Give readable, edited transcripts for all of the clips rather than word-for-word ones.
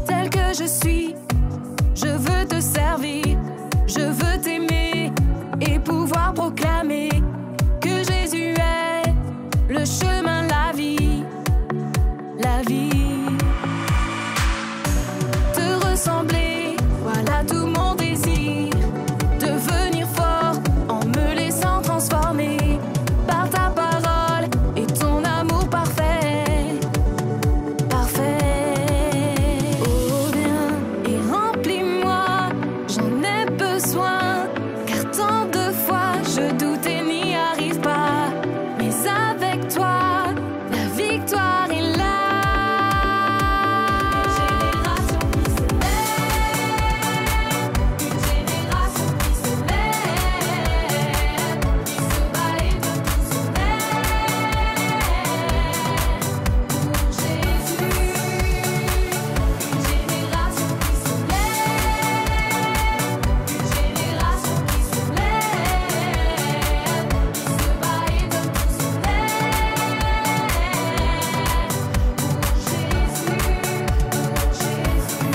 Tel que je suis, je veux te servir, je veux t'aimer et pouvoir proclamer que Jésus est le chemin, la vie, la vie. Te ressembler, voilà tout mon désir, devenir fort en me laissant transformer par ta parole et ton amour parfait, parfait. Oh viens et remplis-moi, j'en ai besoin, car tant de fois je doute et n'y arrive pas, mais avec toi, la victoire est là. Une génération qui se lève, qui se bat et debout se lève pour Jésus. Une génération qui se lève, une génération qui se lève, qui se bat et debout se lève pour Jésus, pour Jésus.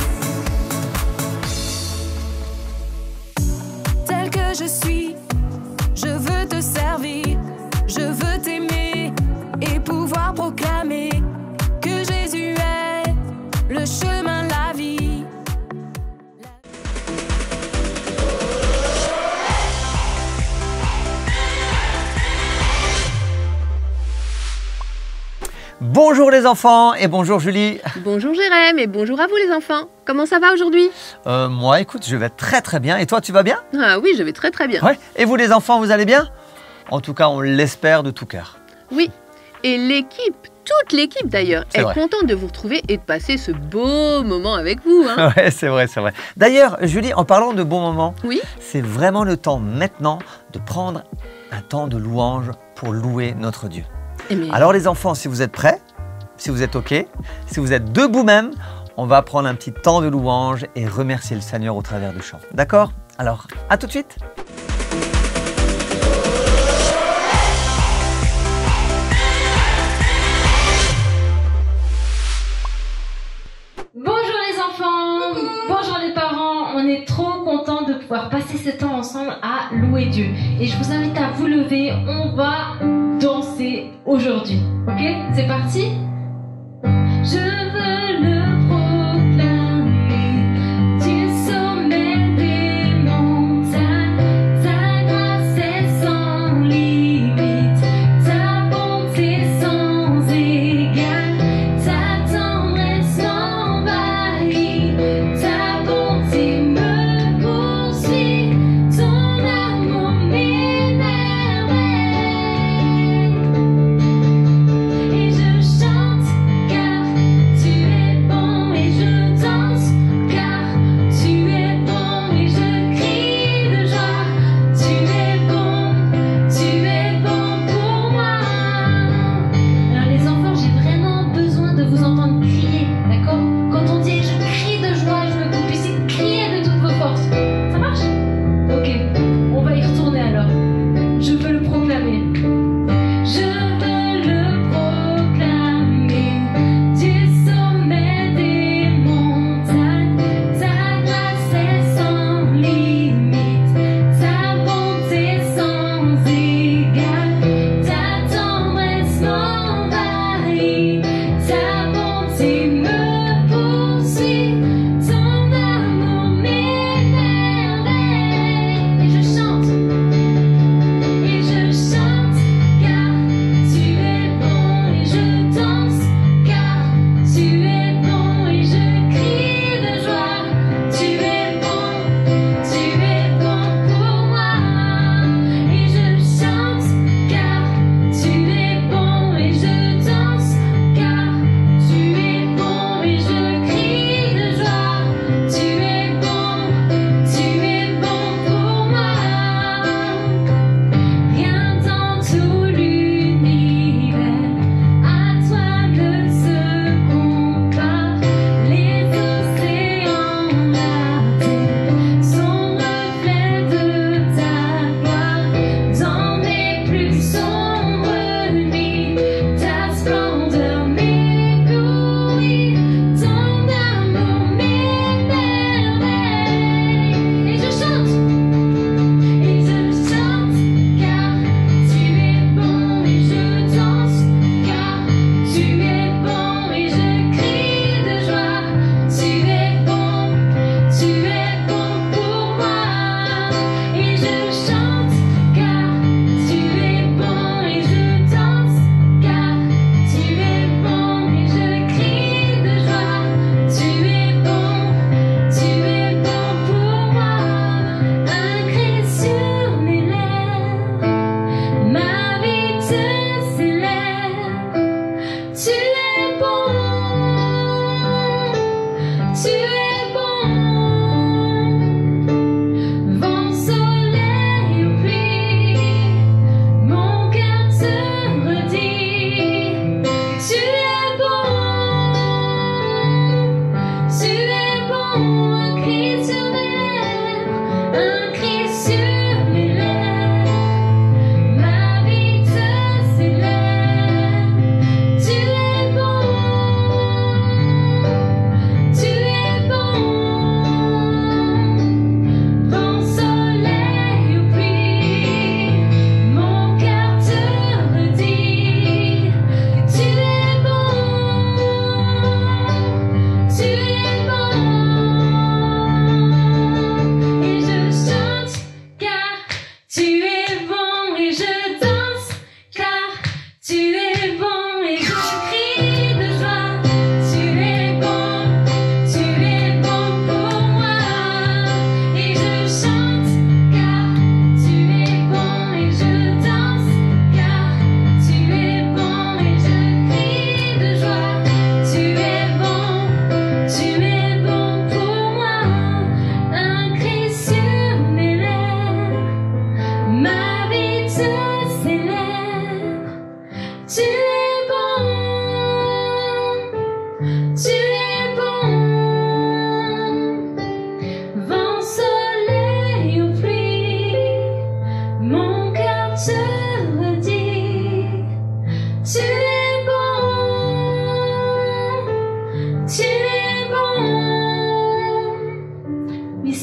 Tel que je suis, je veux te servir, je veux t'aimer et pouvoir proclamer que Jésus est le chemin, la vie. Bonjour les enfants et bonjour Julie. Bonjour Jérém et bonjour à vous les enfants. Comment ça va aujourd'hui? Moi écoute, je vais très bien. Et toi, tu vas bien? Ah oui, je vais très bien. Ouais. Et vous les enfants, vous allez bien? En tout cas, on l'espère de tout cœur. Oui, et l'équipe, toute l'équipe d'ailleurs, C'est est vrai. contente de vous retrouver et de passer ce beau moment avec vous. Hein. Ouais, c'est vrai. D'ailleurs, Julie, en parlant de bons moments, Oui, c'est vraiment le temps maintenant de prendre un temps de louange pour louer notre Dieu. mais Alors les enfants, si vous êtes prêts, si vous êtes OK, si vous êtes debout même, on va prendre un petit temps de louange et remercier le Seigneur au travers du chant. D'accord? Alors, à tout de suite. Bonjour les enfants, bonjour les parents, on est trop contents de pouvoir passer ce temps ensemble à louer Dieu. Et je vous invite à vous lever, on va danser aujourd'hui. Ok? C'est parti? Je veux le proclamer du sommet des montagnes, ta grâce est sans limite, ta bonté sans égale, ta tendresse m'envahit, ta bonté me poursuit, ton amour m'émerveille. Et je chante car tu es bon.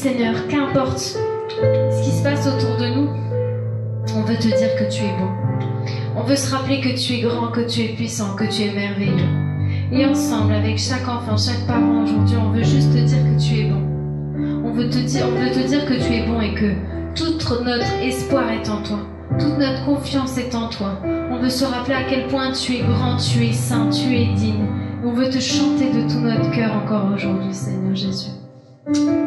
Seigneur, qu'importe ce qui se passe autour de nous, on veut te dire que tu es bon. On veut se rappeler que tu es grand, que tu es puissant, que tu es merveilleux. Et ensemble, avec chaque enfant, chaque parent aujourd'hui, on veut juste te dire que tu es bon. On veut te dire que tu es bon et que tout notre espoir est en toi. Toute notre confiance est en toi. On veut se rappeler à quel point tu es grand, tu es saint, tu es digne. Et on veut te chanter de tout notre cœur encore aujourd'hui, Seigneur Jésus. Amen.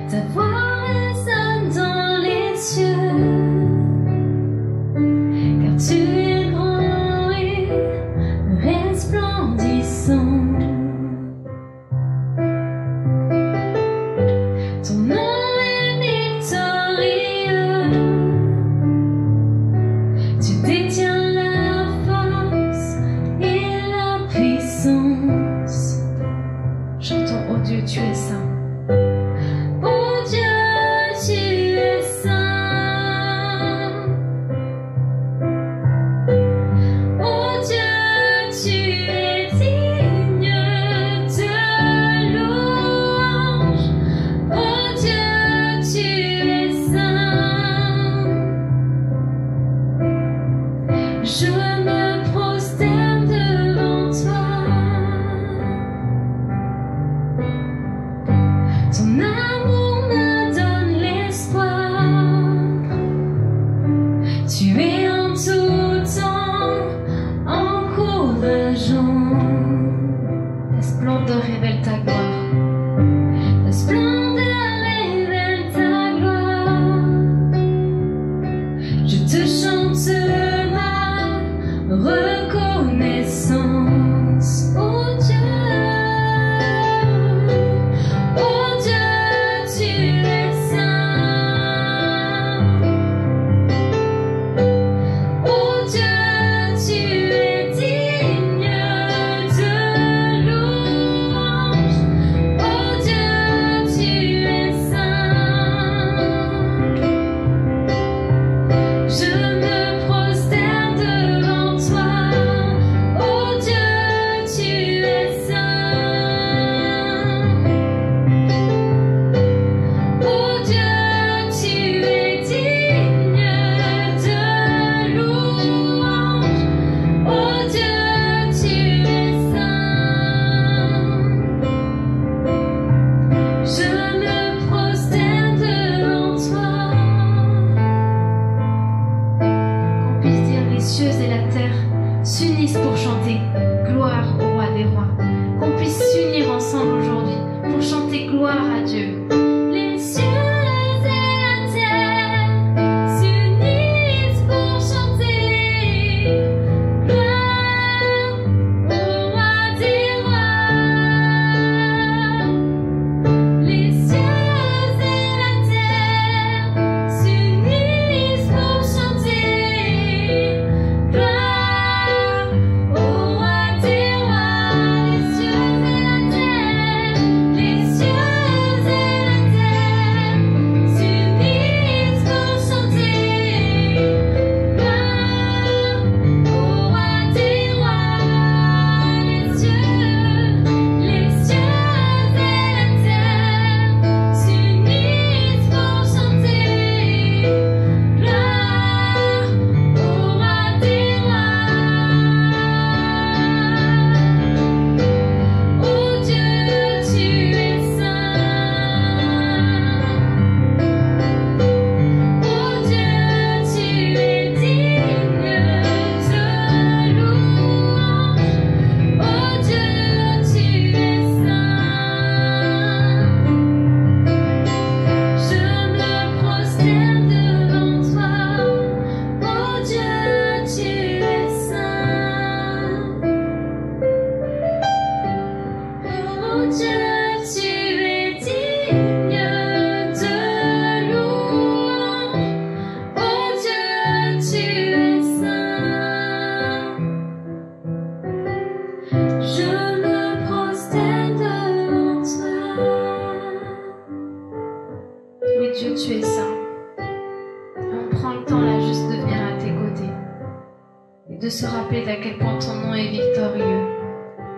Ta voix résonne dans les cieux, car tu es grand et resplendissant. Ton nom est victorieux, tu détiens la force et la puissance. Chantons, oh Dieu, tu es saint. Oh Dieu, tu es saint. Oh Dieu, tu es digne de louange. Oh Dieu, tu es saint. Je me prosterne devant toi. Ton amour me donne l'espoir. Tu es en tout temps encourageant. Ta splendeur révèle ta gloire. Ta splendeur révèle ta gloire. Je te chante ma reconnaissance. Oh Dieu, oh Dieu, tu es saint. Oh Dieu, tu es digne de louange. Oh Dieu, tu es saint. Je me prosterne devant toi. Oh Dieu, tu es saint. Oh Dieu, tu es digne de louange. Oh Dieu, tu es saint. Je me prosterne devant toi. Qu'on puisse dire les cieux et la terre s'unissent pour chanter gloire au roi des rois. Qu'on puisse s'unir ensemble aujourd'hui pour chanter gloire à Dieu. Les cieux et la terre s'unissent pour chanter gloire au roi des rois. Les cieux et la terre s'unissent pour chanter gloire au roi des rois. Les cieux et la terre, les cieux et la terre s'unissent pour chanter gloire au roi des rois. Les cieux et la terre s'unissent pour chanter gloire au roi des rois. Oh Dieu, tu es saint. Oh Dieu, tu es digne de louange. Oh Dieu, tu es saint. Je me prosterne devant toi. Oh Dieu, tu es saint. Oh Dieu, tu es digne de louange. Oh Dieu, tu es saint. Je me prosterne devant toi. Oui Dieu, tu es saint. On prend le temps là juste de venir à tes côtés et de se rappeler d'à quel point ton nom est victorieux,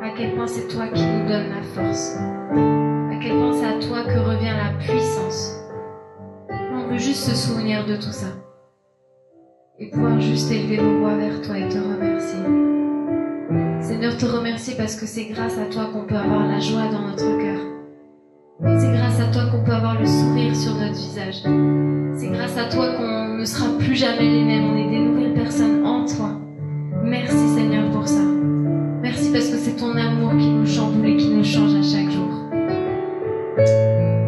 à quel point c'est toi qui nous donnes la force, à quel point c'est à toi que revient la puissance. On veut juste se souvenir de tout ça et pouvoir juste élever nos voix vers toi et te remercier. Seigneur, te remercier parce que c'est grâce à toi qu'on peut avoir la joie dans notre cœur. C'est grâce à toi qu'on peut avoir le sourire sur notre visage. C'est grâce à toi qu'on ne sera plus jamais les mêmes. On est des nouvelles personnes en toi. Merci Seigneur pour ça. Merci parce que c'est ton amour qui nous chamboule et qui nous change à chaque jour.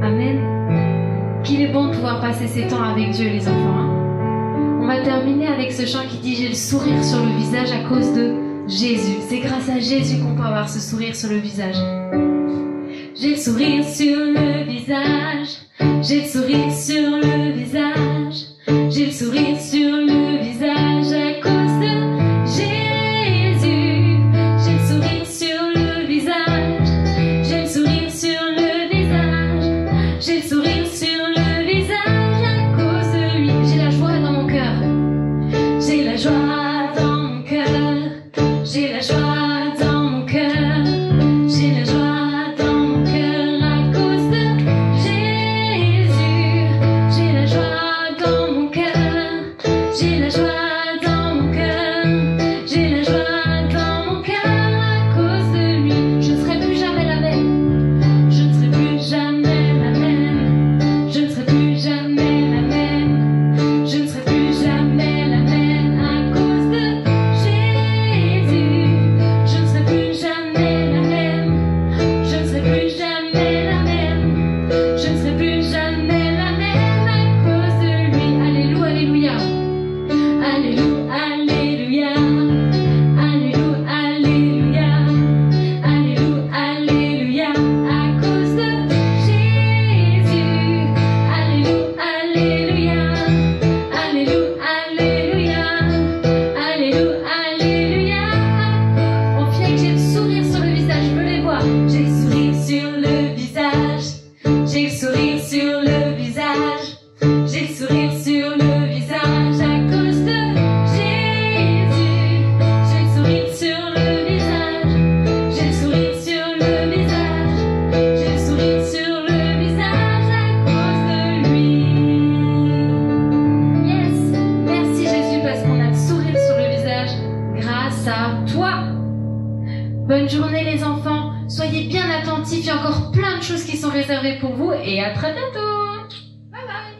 Amen. Qu'il est bon de pouvoir passer ces temps avec Dieu les enfants. Hein. On va terminer avec ce chant qui dit « J'ai le sourire sur le visage à cause de Jésus ». C'est grâce à Jésus qu'on peut avoir ce sourire sur le visage. J'ai le sourire sur le visage, j'ai le sourire sur le visage, j'ai le sourire sur le visage à cause de Jésus. J'ai le sourire sur le visage, j'ai le sourire sur le visage, j'ai le sourire sur le visage à cause de lui. J'ai la joie dans mon cœur, j'ai la joie dans mon cœur, j'ai la joie dans mon cœur, j'ai la joie. Bonne journée les enfants, soyez bien attentifs, il y a encore plein de choses qui sont réservées pour vous et à très bientôt. Bye bye.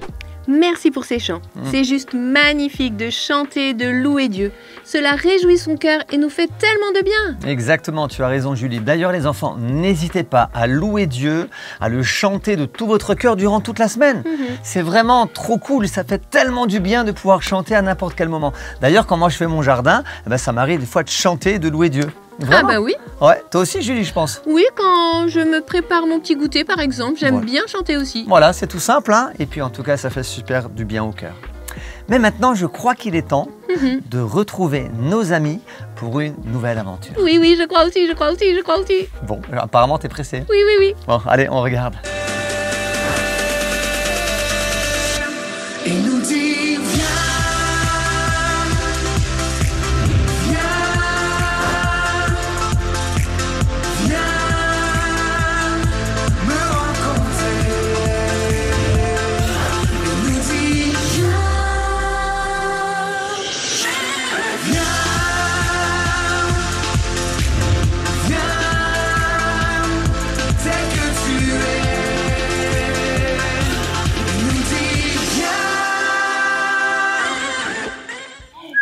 Merci pour ces chants. C'est juste magnifique de chanter, de louer Dieu. Cela réjouit son cœur et nous fait tellement de bien. Exactement, tu as raison Julie. D'ailleurs les enfants, n'hésitez pas à louer Dieu, à le chanter de tout votre cœur durant toute la semaine. C'est vraiment trop cool, ça fait tellement du bien de pouvoir chanter à n'importe quel moment. D'ailleurs quand moi je fais mon jardin, ça m'arrive des fois de chanter et de louer Dieu. Vraiment? Ah bah oui. Ouais, toi aussi Julie je pense. Oui, quand je me prépare mon petit goûter par exemple, j'aime bien chanter aussi. Voilà, c'est tout simple hein. Et puis en tout cas ça fait super du bien au cœur. Mais maintenant je crois qu'il est temps de retrouver nos amis pour une nouvelle aventure. Oui, oui, je crois aussi, je crois aussi, je crois aussi. Bon, apparemment t'es pressé. Oui, oui, oui. Bon, allez, on regarde. Et nous dit viens.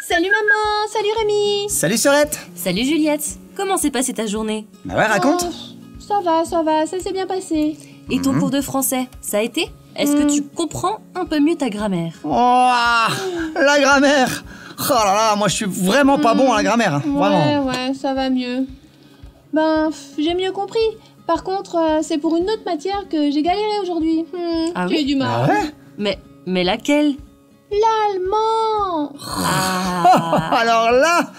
Salut maman, salut Rémi. Salut Sorette. Salut Juliette, comment s'est passée ta journée? Bah ouais, raconte. Ça va, ça s'est bien passé. Et ton cours de français, ça a été? Est-ce que tu comprends un peu mieux ta grammaire? Oh, la grammaire. Oh là là, moi je suis vraiment pas bon à la grammaire, hein, vraiment. Ouais, ça va mieux. Ben, j'ai mieux compris. Par contre, c'est pour une autre matière que j'ai galéré aujourd'hui. Ah j'ai oui? du mal. Ah ouais? Mais laquelle? L'allemand. Ah. Alors là,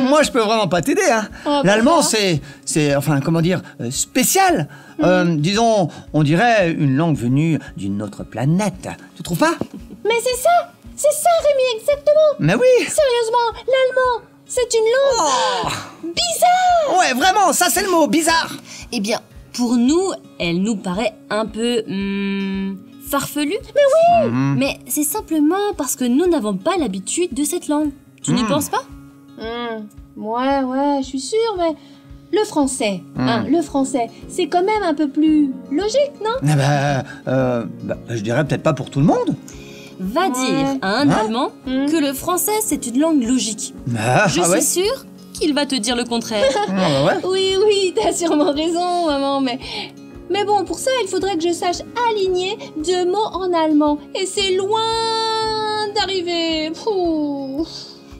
moi je peux vraiment pas t'aider. Hein. Oh, L'allemand c'est, enfin comment dire, spécial. Disons, on dirait une langue venue d'une autre planète. Tu trouves pas? Mais c'est ça Rémi, exactement. Mais oui. Sérieusement, l'allemand, c'est une langue bizarre. ouais, vraiment, ça c'est le mot, bizarre. Eh bien, pour nous, elle nous paraît un peu... farfelue. Mais oui. Mais c'est simplement parce que nous n'avons pas l'habitude de cette langue. Tu n'y penses pas? Ouais, je suis sûre, mais... Le français, le français, c'est quand même un peu plus logique, non? Je dirais peut-être pas pour tout le monde. Va dire à un Allemand que le français c'est une langue logique. Je suis sûre qu'il va te dire le contraire. Oui, t'as sûrement raison, maman, mais bon, pour ça, il faudrait que je sache aligner 2 mots en allemand. Et c'est loin d'arriver.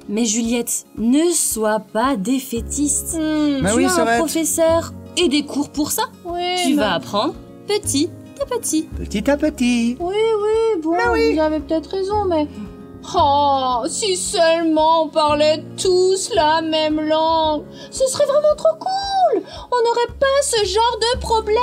Mais Juliette, ne sois pas défaitiste. Tu as un vrai. professeur et des cours pour ça. Tu vas apprendre petit à petit. Petit à petit. Oui, bon, vous avez peut-être raison, mais... Oh, si seulement on parlait tous la même langue, ce serait vraiment trop cool. On n'aurait pas ce genre de problème.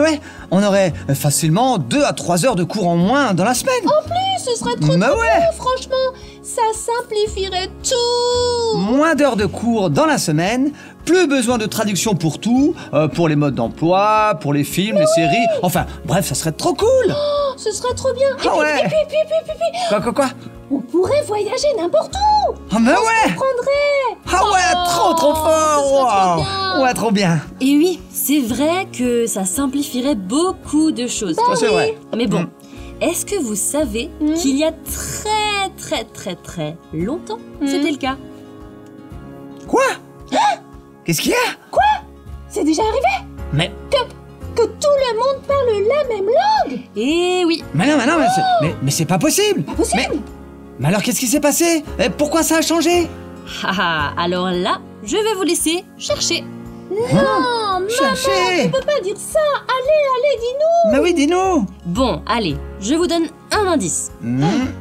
Ouais. On aurait facilement 2 à 3 heures de cours en moins dans la semaine. En plus, ce serait trop bien, franchement. Ça simplifierait tout. Moins d'heures de cours dans la semaine, plus besoin de traduction pour tout, pour les modes d'emploi, pour les films, les séries. Enfin, bref, ça serait trop cool. Oh, ce serait trop bien. Et puis. Quoi On pourrait voyager n'importe où. Ah mais On ouais. se comprendrait. Trop fort. Ce serait trop bien. Ouais, trop bien. Et oui, c'est vrai que ça simplifierait beaucoup de choses. Ça c'est vrai. Mais bon, est-ce que vous savez qu'il y a très longtemps, c'était le cas? Quoi? Qu'est-ce qu'il y a? C'est déjà arrivé? Mais Que tout le monde parle la même langue? Eh oui. non, mais c'est pas possible. Pas possible. Mais alors qu'est-ce qui s'est passé? Pourquoi ça a changé? Alors là, je vais vous laisser chercher. Non, maman, Cherchez. tu peux pas dire ça. Allez, dis-nous. Mais oui, dis-nous. Bon, allez, je vous donne un indice.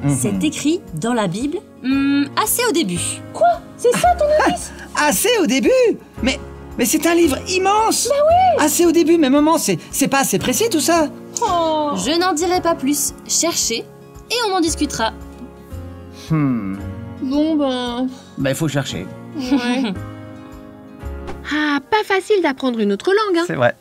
C'est écrit dans la Bible, assez au début. Quoi? C'est ça ton indice? Assez au début. Mais c'est un livre immense. Bah oui. Assez au début, mais maman, c'est pas assez précis tout ça. Oh. Je n'en dirai pas plus. Cherchez et on en discutera. Bon, ben... Il faut chercher. Ouais. Ah, pas facile d'apprendre une autre langue, hein. C'est vrai.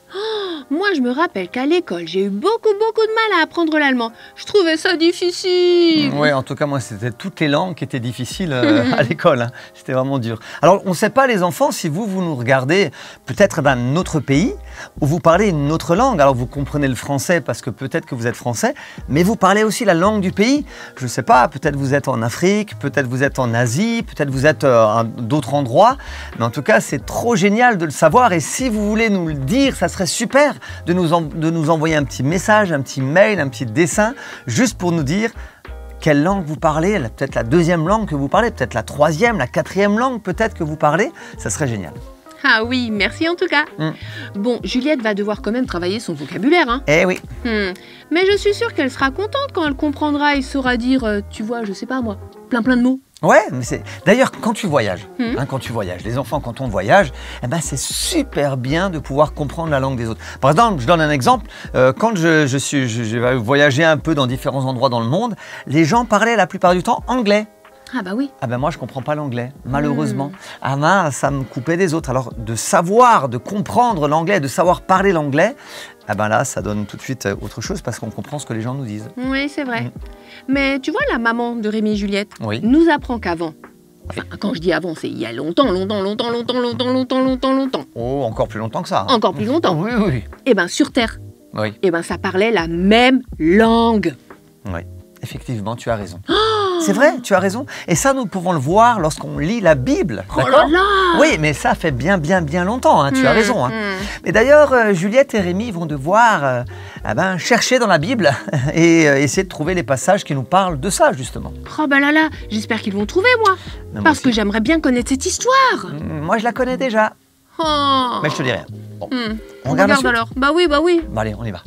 Moi, je me rappelle qu'à l'école, j'ai eu beaucoup de mal à apprendre l'allemand. Je trouvais ça difficile. Oui, en tout cas, moi, c'était toutes les langues qui étaient difficiles à l'école. Hein. C'était vraiment dur. Alors, on ne sait pas, les enfants, si vous nous regardez peut-être d'un autre pays où vous parlez une autre langue. Alors, vous comprenez le français parce que peut-être que vous êtes français, mais vous parlez aussi la langue du pays. Je ne sais pas, peut-être vous êtes en Afrique, peut-être vous êtes en Asie, peut-être vous êtes à d'autres endroits. Mais en tout cas, c'est trop génial de le savoir. Et si vous voulez nous le dire, ça serait super de nous envoyer un petit message, un petit mail, un petit dessin, juste pour nous dire quelle langue vous parlez, peut-être la 2e langue que vous parlez, peut-être la 3e, la 4e langue peut-être que vous parlez, ça serait génial. Ah oui, merci en tout cas. Bon, Juliette va devoir quand même travailler son vocabulaire, hein. Eh oui. Mais je suis sûre qu'elle sera contente quand elle comprendra et saura dire, tu vois, je sais pas moi, plein de mots. Ouais, mais c'est... D'ailleurs, quand tu voyages, les enfants, quand on voyage, c'est super bien de pouvoir comprendre la langue des autres. Par exemple, je donne un exemple. Quand je vais voyager un peu dans différents endroits dans le monde, les gens parlaient la plupart du temps anglais. Ah bah oui. Ah ben moi, je comprends pas l'anglais, malheureusement. Ah ben, ça me coupait des autres. Alors, de savoir, de comprendre l'anglais, de savoir parler l'anglais, ah ben là, ça donne tout de suite autre chose parce qu'on comprend ce que les gens nous disent. Oui, c'est vrai. Mais tu vois, la maman de Rémi et Juliette nous apprend qu'avant, enfin, quand je dis avant, c'est il y a longtemps. Oh, encore plus longtemps que ça. Hein. Encore plus longtemps. Oui. Eh ben, sur Terre, Oui. ça parlait la même langue. Oui, effectivement, tu as raison. C'est vrai, tu as raison. Et ça, nous pouvons le voir lorsqu'on lit la Bible. Oh là là! Oui, mais ça fait bien longtemps, hein, tu as raison. Hein. Mais d'ailleurs, Juliette et Rémi vont devoir chercher dans la Bible et essayer de trouver les passages qui nous parlent de ça, justement. Oh bah là, j'espère qu'ils vont trouver, moi. Non, parce que j'aimerais bien connaître cette histoire. Moi, je la connais déjà. Oh. Mais je te dis rien. Bon. On regarde alors. Bah oui. Bon, allez, on y va.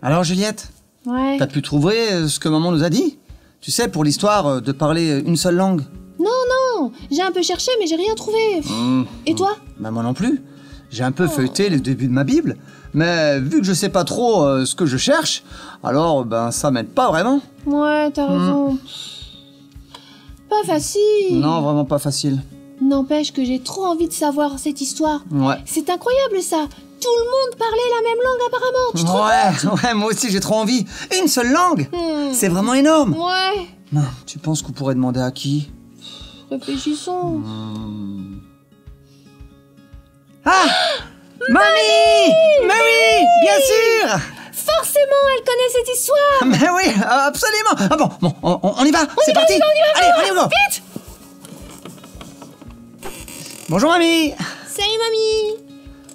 Alors Juliette, Ouais. t'as pu trouver ce que maman nous a dit? Tu sais, pour l'histoire de parler une seule langue. Non, j'ai un peu cherché, mais j'ai rien trouvé. Et toi? Bah moi non plus. J'ai un peu feuilleté les débuts de ma Bible, mais vu que je sais pas trop ce que je cherche, alors ça m'aide pas vraiment. Ouais, t'as raison. Pas facile. Non, vraiment pas facile. N'empêche que j'ai trop envie de savoir cette histoire. Ouais. C'est incroyable ça. Tout le monde parlait la même langue apparemment. Tu te rends compte? Ouais, moi aussi j'ai trop envie. Une seule langue. C'est vraiment énorme. Ouais. Non, tu penses qu'on pourrait demander à qui? Réfléchissons. Ah, Mamie! Mais oui, bien sûr! Forcément, elle connaît cette histoire. Mais oui, absolument. Ah bon, on y va. C'est parti. Allez, on y va. Vite. Bonjour Mamie. Salut mamie.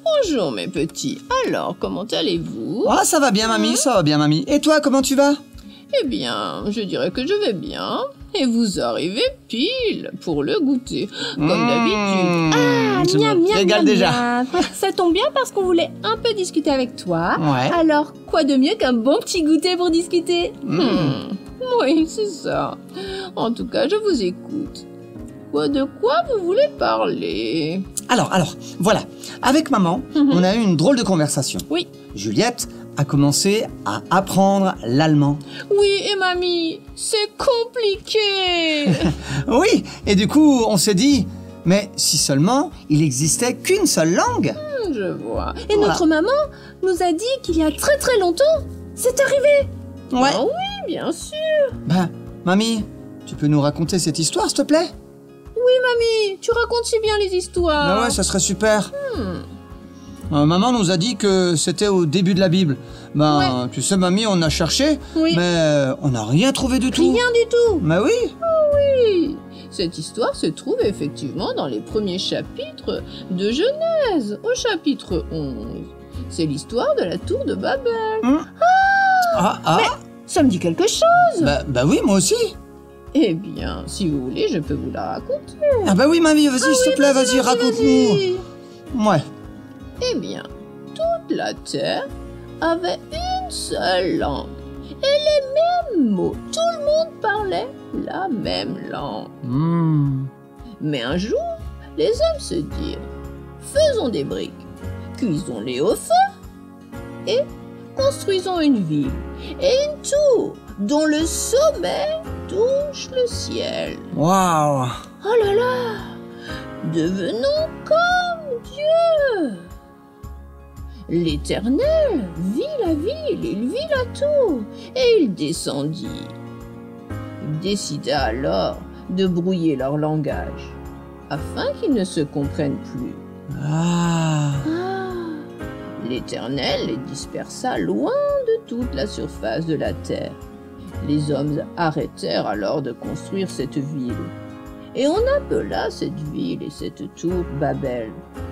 Bonjour mes petits. Alors, comment allez-vous? Ah, ça va bien Mamie, ça va bien Mamie. Et toi, comment tu vas? Eh bien, je dirais que je vais bien. Et vous arrivez pile pour le goûter, comme d'habitude. Ah, je miam, me miam, régale miam, déjà. miam. Ça tombe bien parce qu'on voulait un peu discuter avec toi. Ouais. Alors, quoi de mieux qu'un bon petit goûter pour discuter? Oui, c'est ça. En tout cas, je vous écoute. De quoi vous voulez parler? Alors, voilà. Avec maman, on a eu une drôle de conversation. Oui. Juliette a commencé à apprendre l'allemand. Oui, et mamie, c'est compliqué. Oui, et du coup, on s'est dit, mais si seulement il existait qu'une seule langue. Je vois. Et Voilà. notre maman nous a dit qu'il y a très très longtemps, c'est arrivé. Ouais. Ah oui, bien sûr. Ben, mamie, tu peux nous raconter cette histoire, s'il te plaît? Oui, mamie, tu racontes si bien les histoires. Ben ouais, ça serait super. Maman nous a dit que c'était au début de la Bible. Ben, tu sais, mamie, on a cherché, Oui. mais on n'a rien trouvé du tout. Rien du tout. Mais oui. Oui. Cette histoire se trouve effectivement dans les premiers chapitres de Genèse, au chapitre 11. C'est l'histoire de la tour de Babel. Ah. Ça me dit quelque chose. Bah oui, moi aussi. Eh bien, si vous voulez, je peux vous la raconter. Ah bah oui, mamie, vas-y, s'il te plaît, vas-y, raconte-nous. Vas-y. Ouais. Eh bien, toute la terre avait une seule langue. Et les mêmes mots. Tout le monde parlait la même langue. Mais un jour, les hommes se dirent, faisons des briques, cuisons-les au feu et construisons une ville et une tour dont le sommet touche le ciel. Waouh. Oh là là, devenons comme Dieu. L'Éternel vit la ville, il vit la tour, et il descendit. Il décida alors de brouiller leur langage, afin qu'ils ne se comprennent plus. L'Éternel les dispersa loin de toute la surface de la terre. Les hommes arrêtèrent alors de construire cette ville. Et on appela cette ville et cette tour Babel,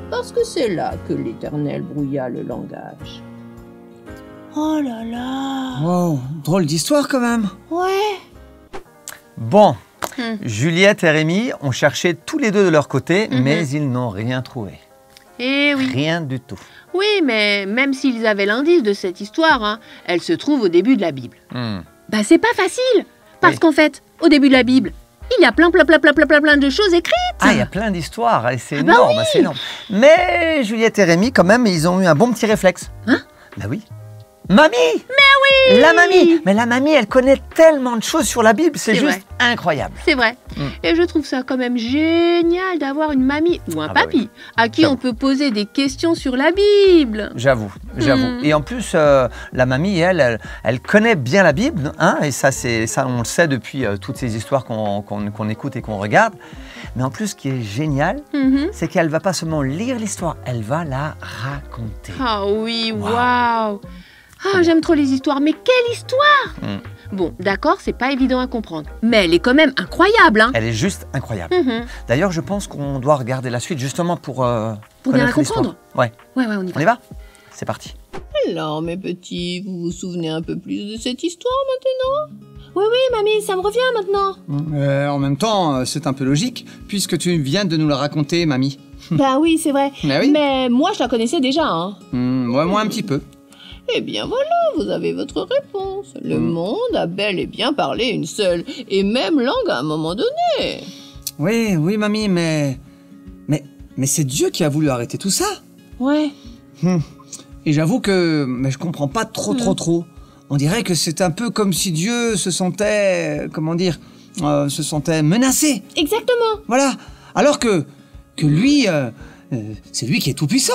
parce que c'est là que l'Éternel brouilla le langage. Oh là là. Wow, drôle d'histoire quand même. Ouais. Bon, Juliette et Rémi ont cherché tous les deux de leur côté, mais ils n'ont rien trouvé. Eh oui. Rien du tout. Oui, mais même s'ils avaient l'indice de cette histoire, hein, elle se trouve au début de la Bible. Bah c'est pas facile, parce qu'en fait, au début de la Bible, il y a plein de choses écrites. Ah, il y a plein d'histoires, et c'est bah énorme, oui. c'est énorme. Mais Juliette et Rémi, quand même, ils ont eu un bon petit réflexe. Hein? Bah oui. Mamie! Mais oui! La mamie! Mais la mamie, elle connaît tellement de choses sur la Bible, c'est juste vrai. incroyable. C'est vrai. Et je trouve ça quand même génial d'avoir une mamie ou un Ah bah papy à qui J'avoue. on peut poser des questions sur la Bible. J'avoue. Et en plus, la mamie, elle connaît bien la Bible, hein, et ça, on le sait depuis toutes ces histoires qu'on écoute et qu'on regarde. Mais en plus, ce qui est génial, c'est qu'elle va pas seulement lire l'histoire, elle va la raconter. Ah oui, waouh! Ah, j'aime trop les histoires, mais quelle histoire! Bon, d'accord, c'est pas évident à comprendre, mais elle est quand même incroyable, hein? Elle est juste incroyable. D'ailleurs, je pense qu'on doit regarder la suite justement pour bien la connaître l'histoire. comprendre. Ouais. Ouais, on y va. On y va? C'est parti. Alors, mes petits, vous vous souvenez un peu plus de cette histoire maintenant? Oui, mamie, ça me revient maintenant. En même temps, c'est un peu logique, puisque tu viens de nous la raconter, mamie. Bah oui, c'est vrai. Mais oui. Mais moi, je la connaissais déjà, hein. Ouais, moi un petit peu. Eh bien voilà, vous avez votre réponse. Le monde a bel et bien parlé une seule et même langue à un moment donné. Oui, mamie, mais c'est Dieu qui a voulu arrêter tout ça. Ouais. Et j'avoue que je comprends pas trop. On dirait que c'est un peu comme si Dieu se sentait, se sentait menacé. Exactement. Voilà. Alors que que lui, c'est lui qui est tout puissant.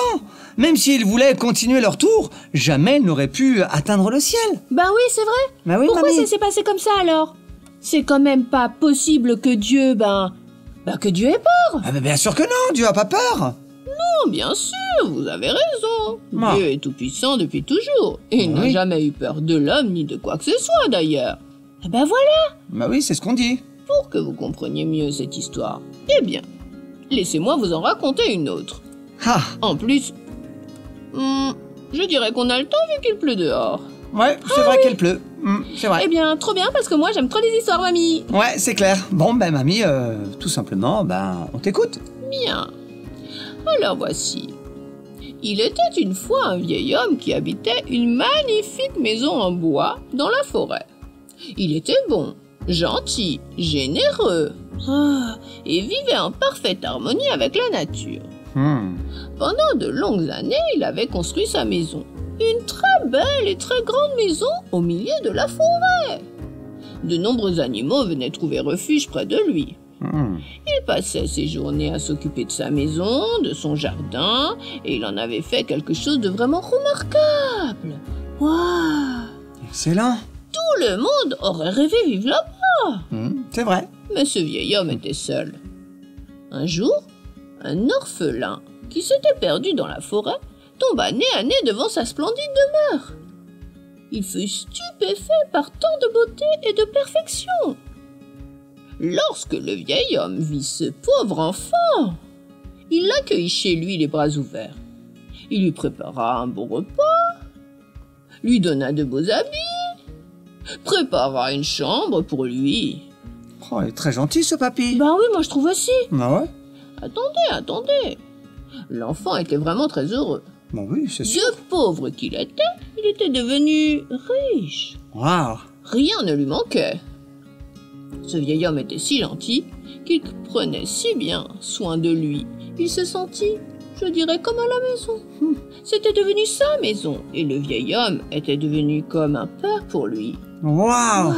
Même s'il voulait continuer leur tour, jamais il n'aurait pu atteindre le ciel. Ben oui, c'est vrai. Bah oui, Pourquoi mamie. ça s'est passé comme ça alors? C'est quand même pas possible que Dieu, que Dieu ait peur. Ah, bien sûr que non, Dieu a pas peur. Non, bien sûr, vous avez raison. Ah. Dieu est tout puissant depuis toujours. Et il n'a Oui. jamais eu peur de l'homme ni de quoi que ce soit d'ailleurs. Eh ben voilà, Bah oui, c'est ce qu'on dit. pour que vous compreniez mieux cette histoire. Eh bien, laissez-moi vous en raconter une autre. Ah, En plus, je dirais qu'on a le temps vu qu'il pleut dehors. ouais, c'est vrai qu'il pleut. C'est vrai. Eh bien, trop bien parce que moi j'aime trop les histoires, mamie. Ouais, c'est clair. Bon, ben mamie, tout simplement, on t'écoute. Bien. Alors voici. Il était une fois un vieil homme qui habitait une magnifique maison en bois dans la forêt. Il était bon, gentil, généreux, et vivait en parfaite harmonie avec la nature. Pendant de longues années, il avait construit sa maison. Une très belle et très grande maison au milieu de la forêt. De nombreux animaux venaient trouver refuge près de lui. Il passait ses journées à s'occuper de sa maison, de son jardin, et il en avait fait quelque chose de vraiment remarquable. Waouh! Excellent. Tout le monde aurait rêvé vivre là-bas. C'est vrai. Mais ce vieil homme était seul. Un jour, un orphelin qui s'était perdu dans la forêt tomba nez à nez devant sa splendide demeure. Il fut stupéfait par tant de beauté et de perfection. Lorsque le vieil homme vit ce pauvre enfant, il l'accueillit chez lui les bras ouverts. Il lui prépara un bon repas, lui donna de beaux habits, prépara une chambre pour lui. Oh, il est très gentil ce papy. Ben oui, moi je trouve aussi. Bah ouais. Attendez. L'enfant était vraiment très heureux. Bah oui, c'est sûr. De pauvre qu'il était, il était devenu riche. Waouh. Rien ne lui manquait. Ce vieil homme était si gentil qu'il prenait si bien soin de lui. Il se sentit, je dirais, comme à la maison. C'était devenu sa maison et le vieil homme était devenu comme un père pour lui. Waouh.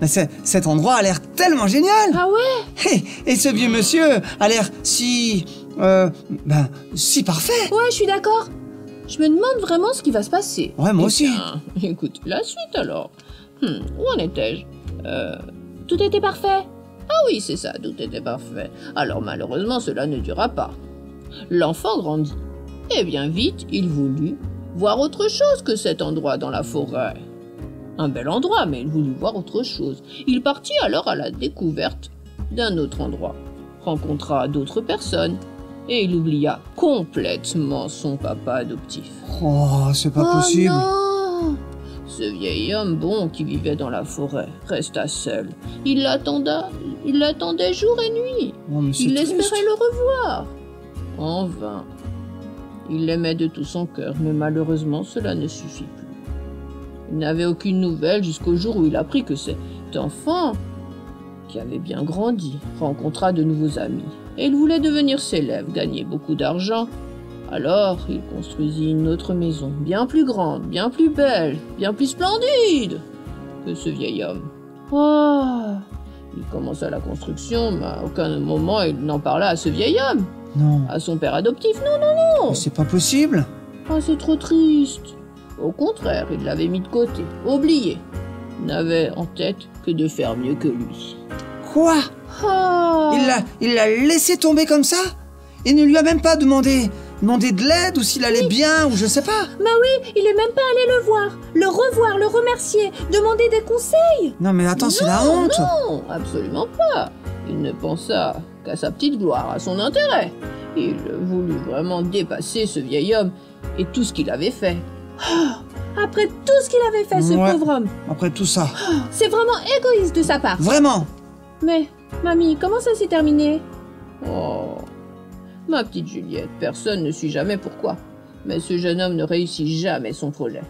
Mais cet endroit a l'air tellement génial. Ah ouais? Et ce vieux monsieur a l'air si parfait. Ouais, je suis d'accord. Je me demande vraiment ce qui va se passer. Ouais, moi Eh aussi. bien, écoute, la suite alors. Où en étais-je? Tout était parfait. Ah oui, c'est ça, tout était parfait. Alors malheureusement, cela ne dura pas. L'enfant grandit. Et bien vite, il voulut voir autre chose que cet endroit dans la forêt. Un bel endroit, mais il voulut voir autre chose. Il partit alors à la découverte d'un autre endroit, rencontra d'autres personnes, et il oublia complètement son papa adoptif. Oh, c'est pas possible. Non! Ce vieil homme bon qui vivait dans la forêt resta seul. Il l'attendait jour et nuit. Oh, mais c'est Il triste. espérait le revoir. En vain. Il l'aimait de tout son cœur, mais malheureusement cela ne suffit plus. Il n'avait aucune nouvelle jusqu'au jour où il apprit que cet enfant, qui avait bien grandi, rencontra de nouveaux amis. Et il voulait devenir célèbre, gagner beaucoup d'argent. Alors, il construisit une autre maison, bien plus grande, bien plus belle, bien plus splendide que ce vieil homme. Oh! Il commença la construction, mais à aucun moment il n'en parla à ce vieil homme, Non. à son père adoptif. Non! Mais c'est pas possible. Ah, c'est trop triste. Au contraire, il l'avait mis de côté, oublié. Il n'avait en tête que de faire mieux que lui. Quoi? Oh! Il l'a laissé tomber comme ça? Et ne lui a même pas demandé de l'aide ou s'il allait bien ou je sais pas. Bah oui, il est même pas allé le voir, le revoir, le remercier, demander des conseils. Non mais attends, c'est la honte. Non, absolument pas. Il ne pensa qu'à sa petite gloire, à son intérêt. Il voulut vraiment dépasser ce vieil homme et tout ce qu'il avait fait. Après tout ce qu'il avait fait, ce Ouais. pauvre homme. Après tout ça. C'est vraiment égoïste de sa part. Vraiment. Mais, mamie, comment ça s'est terminé? Oh, ma petite Juliette, personne ne sait jamais pourquoi. Mais ce jeune homme ne réussit jamais son projet.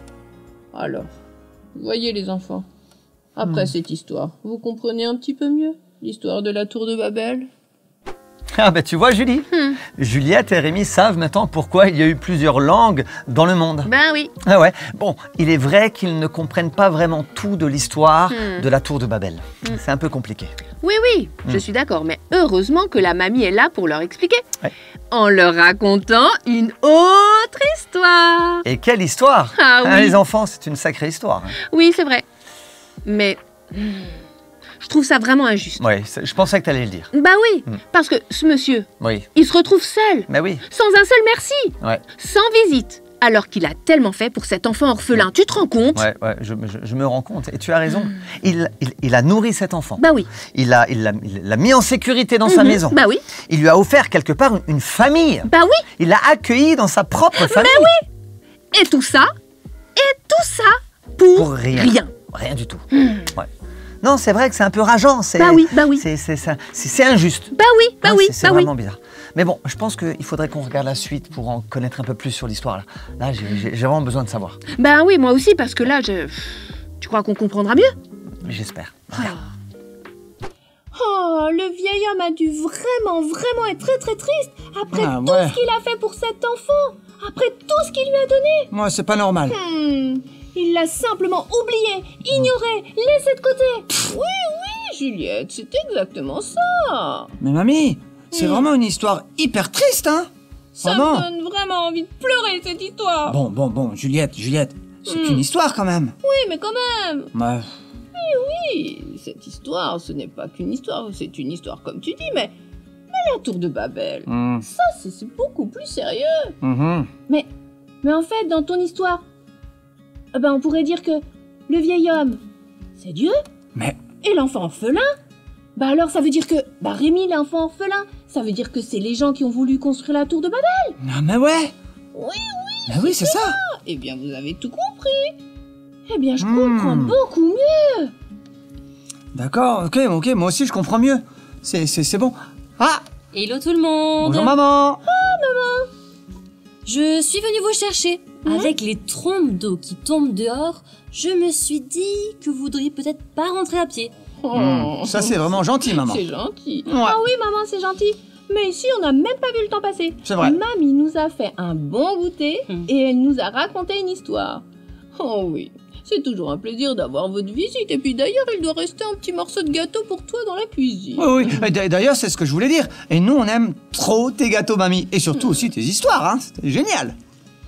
Alors, voyez les enfants, après cette histoire, vous comprenez un petit peu mieux l'histoire de la tour de Babel? Ah ben tu vois Julie, Juliette et Rémi savent maintenant pourquoi il y a eu plusieurs langues dans le monde. Ben oui. Ah ouais, bon, il est vrai qu'ils ne comprennent pas vraiment tout de l'histoire de la tour de Babel. C'est un peu compliqué. Oui, oui, je suis d'accord, mais heureusement que la mamie est là pour leur expliquer. Ouais. En leur racontant une autre histoire. Et quelle histoire! Ah oui. Hein, les enfants, c'est une sacrée histoire. Oui, c'est vrai. Mais je trouve ça vraiment injuste. Oui, je pensais que tu allais le dire. Bah oui, parce que ce monsieur, Oui, il se retrouve seul, mais oui. sans un seul merci, Ouais, sans visite, alors qu'il a tellement fait pour cet enfant orphelin. Tu te rends compte? ouais, je me rends compte. Et tu as raison. Il a nourri cet enfant. Bah oui. Il l'a mis en sécurité dans sa maison. Bah oui. Il lui a offert quelque part une famille. Bah oui. Il l'a accueilli dans sa propre famille. Et tout ça pour rien. rien. Rien du tout. Ouais. Non, c'est vrai que c'est un peu rageant. Bah oui, bah oui. C'est injuste. Bah oui, bah Hein, oui, c'est bah oui. vraiment bizarre. Mais bon, je pense qu'il faudrait qu'on regarde la suite pour en connaître un peu plus sur l'histoire. Là, j'ai vraiment besoin de savoir. Bah oui, moi aussi, parce que là, tu crois qu'on comprendra mieux? J'espère. Oh, le vieil homme a dû vraiment être très triste après Ah, tout ouais. ce qu'il a fait pour cet enfant, après tout ce qu'il lui a donné. Moi, c'est pas normal. Il l'a simplement oublié, ignoré, laissé de côté. Oui, Juliette, c'est exactement ça. Mais mamie, c'est vraiment une histoire hyper triste, hein? Ça Vraiment. me donne vraiment envie de pleurer, cette histoire. Bon, Juliette, c'est qu'une histoire quand même. Oui, mais quand même. Ouais. Oui, cette histoire, ce n'est pas qu'une histoire, c'est une histoire comme tu dis, mais la tour de Babel, ça c'est beaucoup plus sérieux. Mais en fait, dans ton histoire, on pourrait dire que le vieil homme, c'est Dieu. Mais Et l'enfant orphelin, alors ça veut dire que, Rémi, l'enfant orphelin, ça veut dire que c'est les gens qui ont voulu construire la tour de Babel. ah, mais ouais. Oui, Mais oui, c'est ça. eh bien vous avez tout compris. Eh bien je comprends beaucoup mieux. D'accord, ok, moi aussi je comprends mieux. C'est bon. Ah, Hello tout le monde. bonjour maman. Je suis venue vous chercher. Avec les trompes d'eau qui tombent dehors, je me suis dit que vous voudriez peut-être pas rentrer à pied. Ça c'est vraiment gentil maman. C'est gentil. Ouais. Ah oui, maman, c'est gentil. Mais ici, on n'a même pas vu le temps passer. C'est vrai. Mamie nous a fait un bon goûter et elle nous a raconté une histoire. Oh oui, c'est toujours un plaisir d'avoir votre visite. Et puis d'ailleurs, il doit rester un petit morceau de gâteau pour toi dans la cuisine. Oui. Et d'ailleurs, c'est ce que je voulais dire. Et nous, on aime trop tes gâteaux, mamie. Et surtout aussi tes histoires, hein. C'était génial.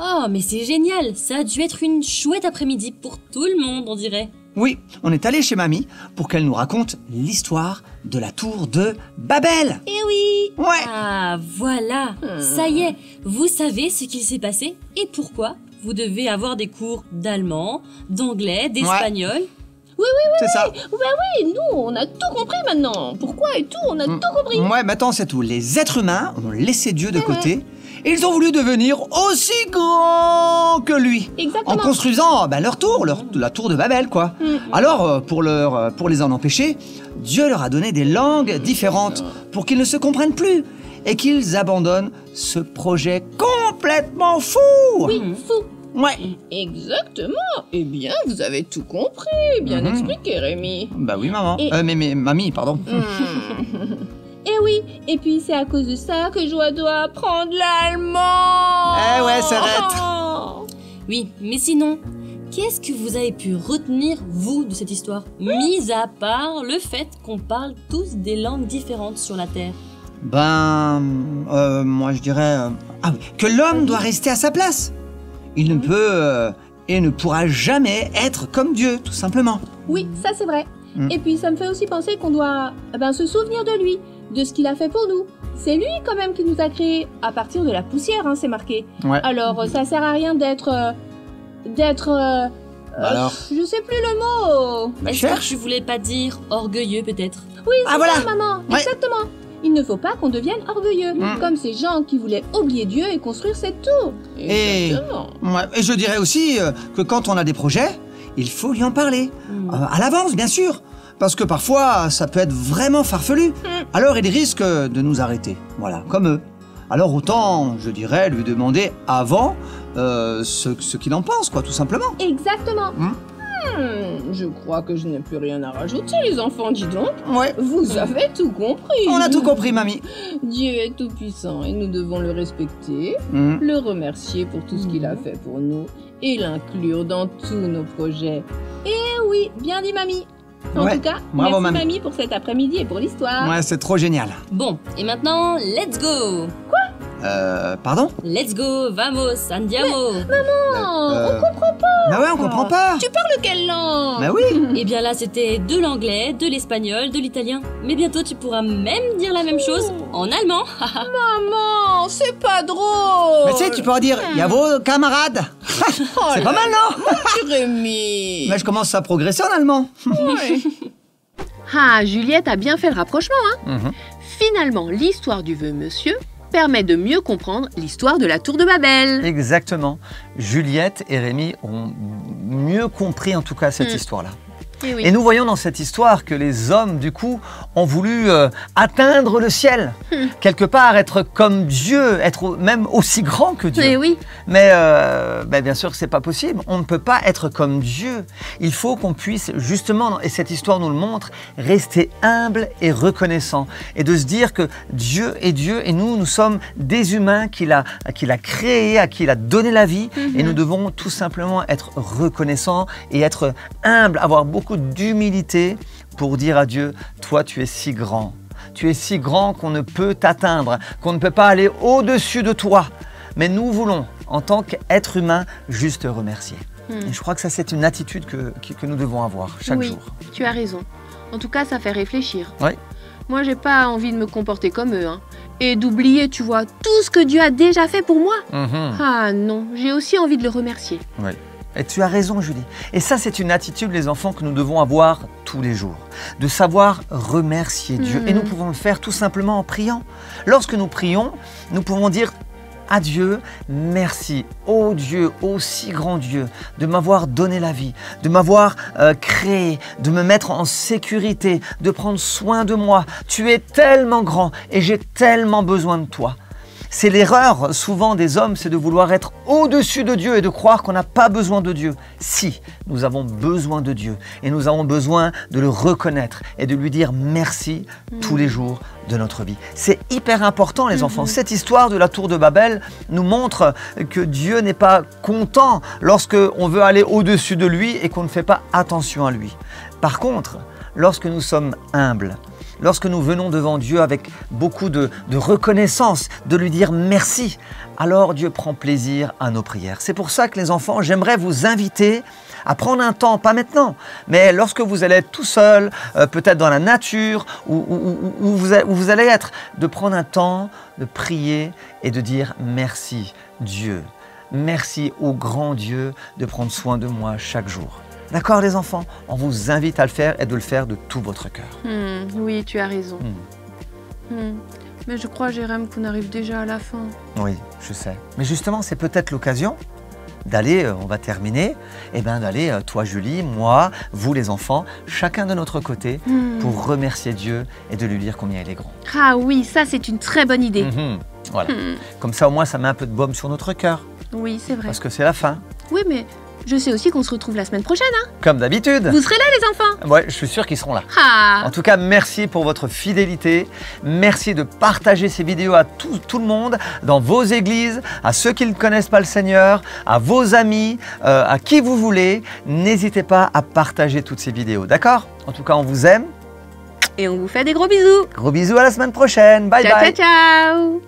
Oh, mais c'est génial. Ça a dû être une chouette après-midi pour tout le monde, on dirait. Oui, on est allé chez mamie pour qu'elle nous raconte l'histoire de la tour de Babel. Eh oui. Ouais. Ah, voilà. Ça y est, vous savez ce qu'il s'est passé et pourquoi vous devez avoir des cours d'allemand, d'anglais, d'espagnol. C'est ça. Oui, nous, on a tout compris maintenant. Pourquoi et tout, on a tout compris. Ouais, maintenant c'est tout. Les êtres humains ont laissé Dieu de côté et ils ont voulu devenir aussi grands que lui. Exactement. En construisant leur tour, la tour de Babel, quoi. Alors, pour les en empêcher, Dieu leur a donné des langues différentes pour qu'ils ne se comprennent plus et qu'ils abandonnent ce projet complètement fou. Oui, fou. Ouais. Exactement. Eh bien, vous avez tout compris. Bien expliqué, Rémi. Bah oui, maman. Et- Mais mamie, pardon. Eh oui, et puis c'est à cause de ça que je dois apprendre l'allemand. Eh ouais, c'est vrai. Oh. Oui, mais sinon, qu'est-ce que vous avez pu retenir, vous, de cette histoire, mis à part le fait qu'on parle tous des langues différentes sur la Terre? Moi je dirais que l'homme doit rester à sa place. Il ne peut et ne pourra jamais être comme Dieu, tout simplement. Oui, ça c'est vrai. Et puis ça me fait aussi penser qu'on doit se souvenir de lui, de ce qu'il a fait pour nous. C'est lui quand même qui nous a créés à partir de la poussière, hein, c'est marqué. Ouais. Alors ça sert à rien d'être Alors je sais plus le mot. Bah, Est-ce que cherche. tu voulais pas dire orgueilleux, peut-être? Oui, c'est voilà. ça, maman. Ouais. Exactement. Il ne faut pas qu'on devienne orgueilleux, comme ces gens qui voulaient oublier Dieu et construire cette tour. Et- Exactement. Ouais, et je dirais aussi que quand on a des projets, il faut lui en parler. À l'avance, bien sûr. Parce que parfois, ça peut être vraiment farfelu. Alors, il risque de nous arrêter. Voilà, comme eux. Alors, autant, je dirais, lui demander avant ce qu'il en pense, quoi, tout simplement. Exactement. Je crois que je n'ai plus rien à rajouter, les enfants, dis donc. Ouais. Vous avez tout compris. On a tout compris, mamie. Dieu est tout puissant et nous devons le respecter, le remercier pour tout ce qu'il a fait pour nous et l'inclure dans tous nos projets. Et oui, bien dit, mamie. En tout cas, bravo, merci mamie pour cet après-midi et pour l'histoire. Ouais, c'est trop génial. Bon, et maintenant, let's go. Pardon? Let's go, vamos, andiamo. On comprend pas. Bah ouais, on comprend pas. Tu parles quelle langue? Bah oui. Eh bien là, c'était de l'anglais, de l'espagnol, de l'italien. Mais bientôt, tu pourras même dire la même chose en allemand. Maman, c'est pas drôle. Mais tu sais, tu pourras dire, il y a vos camarades. C'est pas mal, non? Jérémy. Mais je commence à progresser en allemand. Ouais. Ah, Juliette a bien fait le rapprochement, hein. Finalement, l'histoire du vœu monsieur permet de mieux comprendre l'histoire de la tour de Babel. Exactement. Juliette et Rémi ont mieux compris en tout cas cette histoire-là. Et oui. Et nous voyons dans cette histoire que les hommes, du coup, ont voulu atteindre le ciel. Quelque part, être comme Dieu, être même aussi grand que Dieu. Et oui. Mais bien sûr que c'est pas possible. On ne peut pas être comme Dieu. Il faut qu'on puisse justement, et cette histoire nous le montre, rester humble et reconnaissant. Et de se dire que Dieu est Dieu et nous sommes des humains qu'il a créés, à qui il a donné la vie. Et nous devons tout simplement être reconnaissants et être humbles, avoir beaucoup d'humilité pour dire à Dieu, toi tu es si grand. Tu es si grand qu'on ne peut t'atteindre, qu'on ne peut pas aller au-dessus de toi. Mais nous voulons, en tant qu'être humain, juste te remercier. Et je crois que ça, c'est une attitude que nous devons avoir chaque jour. Tu as raison. En tout cas, ça fait réfléchir. Oui. Moi, j'ai pas envie de me comporter comme eux, hein. Et d'oublier, tu vois, tout ce que Dieu a déjà fait pour moi. Ah non, j'ai aussi envie de le remercier. Oui. Et tu as raison, Julie. Et ça, c'est une attitude, les enfants, que nous devons avoir tous les jours. De savoir remercier Dieu. Et nous pouvons le faire tout simplement en priant. Lorsque nous prions, nous pouvons dire à Dieu, merci, ô Dieu, ô si grand Dieu, de m'avoir donné la vie, de m'avoir créé, de me mettre en sécurité, de prendre soin de moi. Tu es tellement grand et j'ai tellement besoin de toi. C'est l'erreur souvent des hommes, c'est de vouloir être au-dessus de Dieu et de croire qu'on n'a pas besoin de Dieu. Si, nous avons besoin de Dieu et nous avons besoin de le reconnaître et de lui dire merci tous les jours de notre vie. C'est hyper important, les enfants. Cette histoire de la tour de Babel nous montre que Dieu n'est pas content lorsque on veut aller au-dessus de lui et qu'on ne fait pas attention à lui. Par contre, lorsque nous sommes humbles, lorsque nous venons devant Dieu avec beaucoup de reconnaissance, de lui dire merci, alors Dieu prend plaisir à nos prières. C'est pour ça que les enfants, j'aimerais vous inviter à prendre un temps, pas maintenant, mais lorsque vous allez être tout seul, peut-être dans la nature, où vous allez être, de prendre un temps, de prier et de dire merci Dieu. Merci au grand Dieu de prendre soin de moi chaque jour. D'accord, les enfants? On vous invite à le faire et de le faire de tout votre cœur. Oui, tu as raison. Mais je crois, Jérém, qu'on arrive déjà à la fin. Oui, je sais. Mais justement, c'est peut-être l'occasion d'aller, on va terminer, et d'aller, toi Julie, moi, vous les enfants, chacun de notre côté, pour remercier Dieu et de lui dire combien il est grand. Ah oui, ça c'est une très bonne idée. Voilà. Comme ça, au moins, ça met un peu de baume sur notre cœur. Oui, c'est vrai. Parce que c'est la fin. Oui, mais je sais aussi qu'on se retrouve la semaine prochaine, hein. Comme d'habitude. Vous serez là, les enfants? Ouais, je suis sûr qu'ils seront là. Ah. En tout cas, merci pour votre fidélité. Merci de partager ces vidéos à tout le monde, dans vos églises, à ceux qui ne connaissent pas le Seigneur, à vos amis, à qui vous voulez. N'hésitez pas à partager toutes ces vidéos, d'accord? En tout cas, on vous aime. Et on vous fait des gros bisous. Gros bisous, à la semaine prochaine. Bye Ciao, bye. ciao, ciao.